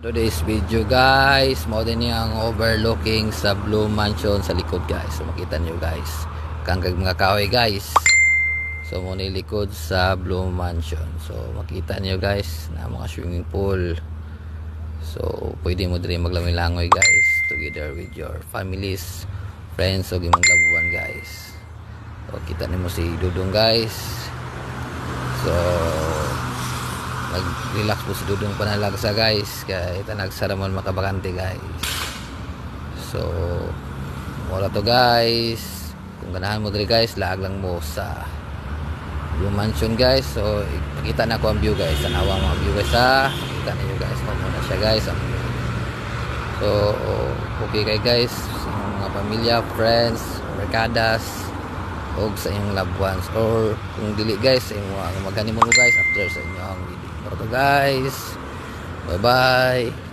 Today's video guys, mo din yung overlooking sa Blue Mansion sa likod guys. So makita nyo guys, kanggag mga kahoy guys. So muna likod sa Blue Mansion. So makita nyo guys na mga swimming pool. So pwede mo din maglangoy-langoy guys together with your families, friends o imong loved one guys. So kita nyo si Dudong guys. So nag-relax po si Dudong panalagsa guys, kaya nagsaraman makabakante guys. So wala to guys, kung ganahan mo diri guys, laag lang mo sa Blue Mansion guys. So ipakita na ko ang view guys, tanawa mga view guys ha, kita niyo guys kung muna siya guys. So okay kay guys sa mga pamilya, friends, barkadas o sa inyong loved ones, or kung dili guys sa inyong maghanimon mo guys after sa inyong video. So guys, bye bye.